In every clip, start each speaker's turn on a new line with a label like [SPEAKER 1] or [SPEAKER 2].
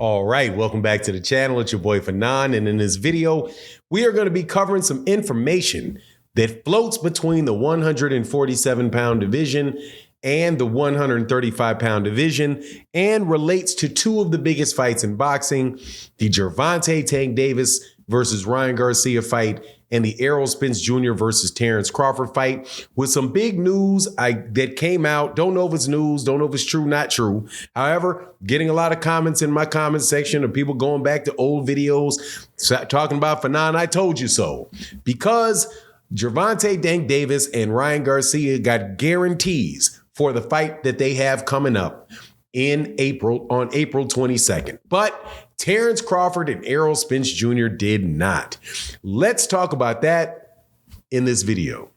[SPEAKER 1] All right, welcome back to the channel. It's your boy Fanon, and in this video, we are going to be covering some information that floats between the 147-pound division and the 135-pound division and relates to two of the biggest fights in boxing, the Gervonta Tank Davis versus Ryan Garcia fight and the Errol Spence Jr. versus Terence Crawford fight, with some big news that came out. Don't know if it's news, don't know if it's true, not true. However, getting a lot of comments in my comment section of people going back to old videos talking about Fanon, I told you so. Because Gervonta Tank Davis and Ryan Garcia got guarantees for the fight that they have coming up in April, on April 22nd. But Terence Crawford and Errol Spence Jr. did not. Let's talk about that in this video.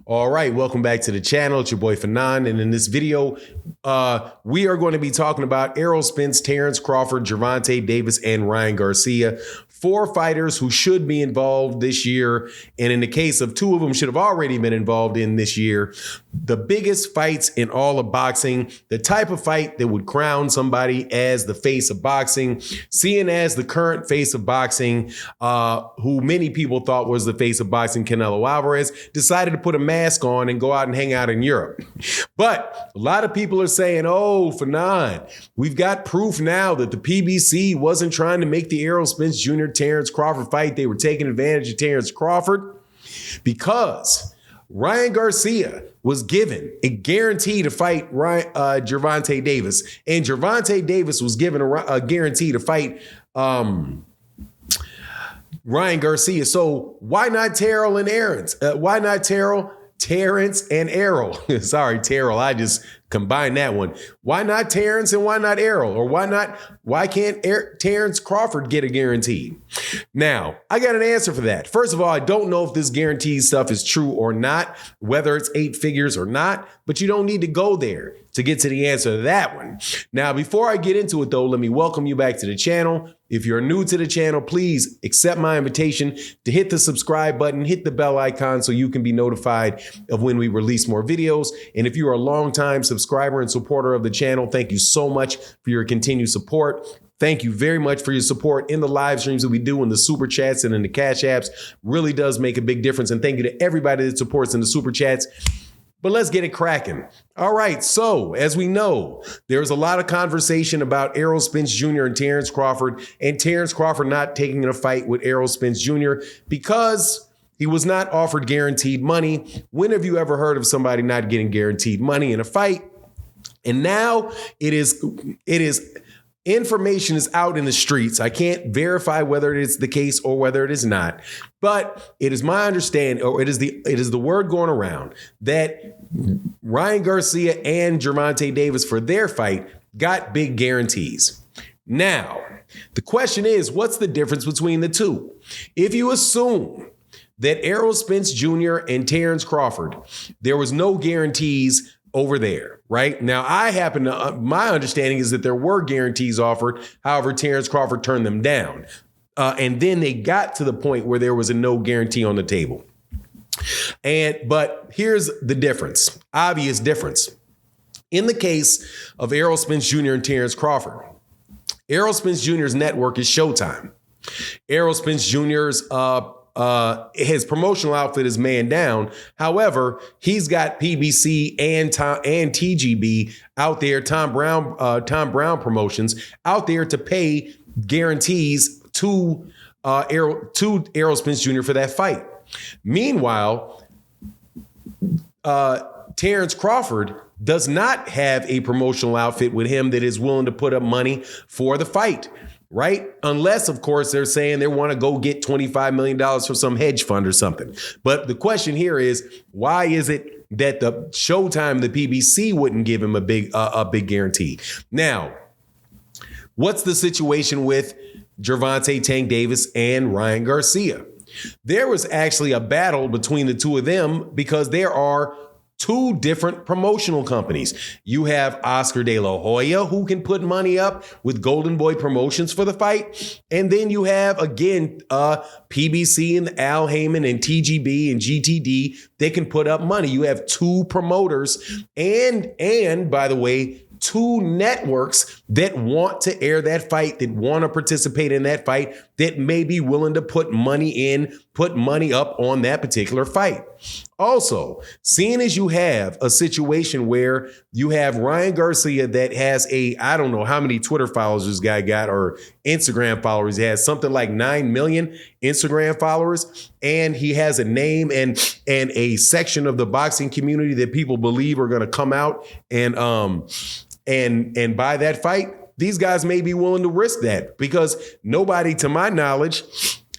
[SPEAKER 1] All right, welcome back to the channel. It's your boy Fanon, and in this video, we are going to be talking about Errol Spence, Terence Crawford, Gervonta Davis, and Ryan Garcia. Four fighters who should be involved this year, and in the case of two of them should have already been involved in this year. The biggest fights in all of boxing, the type of fight that would crown somebody as the face of boxing, seen as the current face of boxing, who many people thought was the face of boxing, Canelo Alvarez, decided to put a mask on and go out and hang out in Europe. But a lot of people are saying, oh, Fanon, we've got proof now that the PBC wasn't trying to make the Errol Spence Jr. Terence Crawford fight. They were taking advantage of Terence Crawford because Ryan Garcia was given a guarantee to fight Gervonta Davis, and Gervonta Davis was given a guarantee to fight Ryan Garcia. So why not Terrell and Terence? Why not Terence and Errol? Sorry, Terrell. I just combined that one. Why not Terence and why not Errol? Or why can't Terence Crawford get a guarantee? Now, I got an answer for that. First of all, I don't know if this guarantee stuff is true or not, whether it's 8 figures or not, but you don't need to go there to get to the answer to that one. Now, before I get into it though, let me welcome you back to the channel. If you're new to the channel, please accept my invitation to hit the subscribe button, hit the bell icon so you can be notified of when we release more videos. And if you are a longtime subscriber and supporter of the channel, thank you so much for your continued support. Thank you very much for your support in the live streams that we do, in the super chats and in the cash apps. Really does make a big difference. And thank you to everybody that supports in the super chats. But let's get it cracking. All right, so as we know, there's a lot of conversation about Errol Spence Jr. and Terence Crawford not taking a fight with Errol Spence Jr. because he was not offered guaranteed money. When have you ever heard of somebody not getting guaranteed money in a fight? And now it is information is out in the streets. I can't verify whether it is the case or whether it is not, but it is my understanding, or it is the word going around, that Ryan Garcia and Gervonta Davis for their fight got big guarantees. Now, the question is, what's the difference between the two? If you assume that Errol Spence Jr. and Terence Crawford, there was no guarantees over there, right? Now, my understanding is that there were guarantees offered. However, Terence Crawford turned them down. And then they got to the point where there was a no guarantee on the table. But here's the difference, obvious difference. In the case of Errol Spence Jr. and Terence Crawford, Errol Spence Jr.'s network is Showtime. Errol Spence Jr.'s his promotional outfit is Man Down. However, he's got PBC and TGB out there, Tom Brown Promotions out there to pay guarantees to Errol Spence Jr. for that fight. Meanwhile, Terence Crawford does not have a promotional outfit with him that is willing to put up money for the fight. Right? Unless, of course, they're saying they want to go get $25 million from some hedge fund or something. But the question here is, why is it that the Showtime, the PBC, wouldn't give him a big guarantee? Now, what's the situation with Gervonta Tank Davis and Ryan Garcia? There was actually a battle between the two of them because there are two different promotional companies. You have Oscar De La Hoya, who can put money up with Golden Boy Promotions for the fight. And then you have, again, PBC and Al Heyman and TGB and GTD. They can put up money. You have two promoters and by the way, two networks that want to air that fight, that want to participate in that fight, that may be willing to put money up on that particular fight. Also, seeing as you have a situation where you have Ryan Garcia that has I don't know how many Twitter followers this guy got or Instagram followers. He has something like 9 million Instagram followers, and he has a name and a section of the boxing community that people believe are going to come out and buy that fight. These guys may be willing to risk that because nobody, to my knowledge,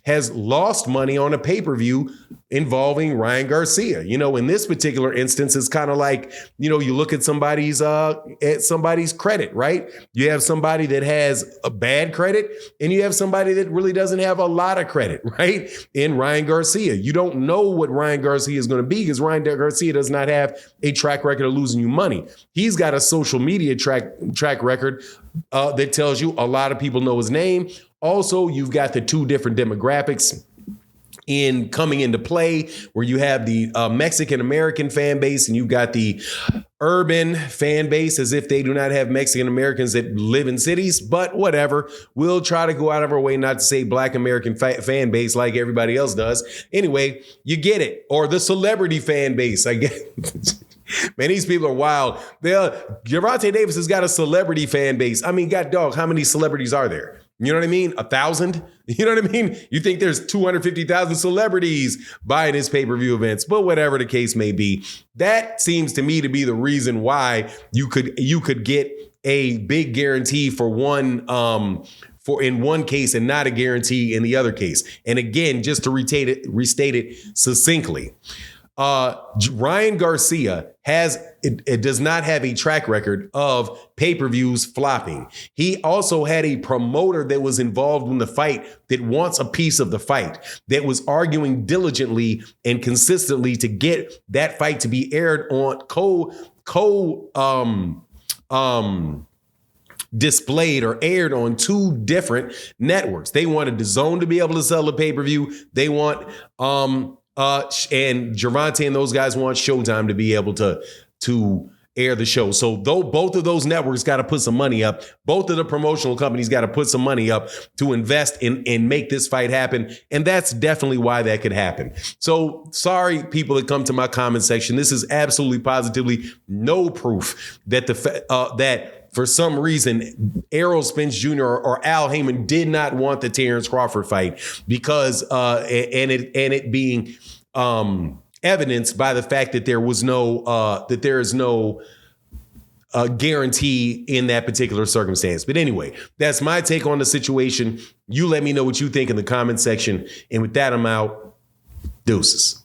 [SPEAKER 1] has lost money on a pay-per-view involving Ryan Garcia. In this particular instance, it's kind of like, you look at somebody's credit, right? You have somebody that has a bad credit and you have somebody that really doesn't have a lot of credit, right? In Ryan Garcia. You don't know what Ryan Garcia is going to be because Ryan Garcia does not have a track record of losing you money. He's got a social media track record that tells you a lot of people know his name. Also, you've got the two different demographics coming into play where you have the Mexican-American fan base and you've got the urban fan base, as if they do not have Mexican-Americans that live in cities, but whatever. We'll try to go out of our way not to say Black American fan base like everybody else does. Anyway, you get it. Or the celebrity fan base, I guess. Man, these people are wild. Gervonta Davis has got a celebrity fan base. I mean, God dog, how many celebrities are there? You know what I mean? 1,000? You know what I mean? You think there's 250,000 celebrities buying his pay-per-view events, but whatever the case may be, that seems to me to be the reason why you could get a big guarantee for in one case and not a guarantee in the other case. And again, just to restate it succinctly, Ryan Garcia does not have a track record of pay-per-views flopping. He also had a promoter that was involved in the fight that wants a piece of the fight, that was arguing diligently and consistently to get that fight to be aired on displayed or aired on two different networks. They wanted DAZN to be able to sell the pay-per-view. They want and Gervonta and those guys want Showtime to be able to air the show. So though both of those networks got to put some money up, both of the promotional companies got to put some money up to invest in make this fight happen. And that's definitely why that could happen. So sorry, people that come to my comment section. This is absolutely positively no proof that that for some reason, Errol Spence Jr. or Al Heyman did not want the Terence Crawford fight because it being evidenced by the fact that there is no guarantee in that particular circumstance. But anyway, that's my take on the situation. You let me know what you think in the comment section. And with that, I'm out. Deuces.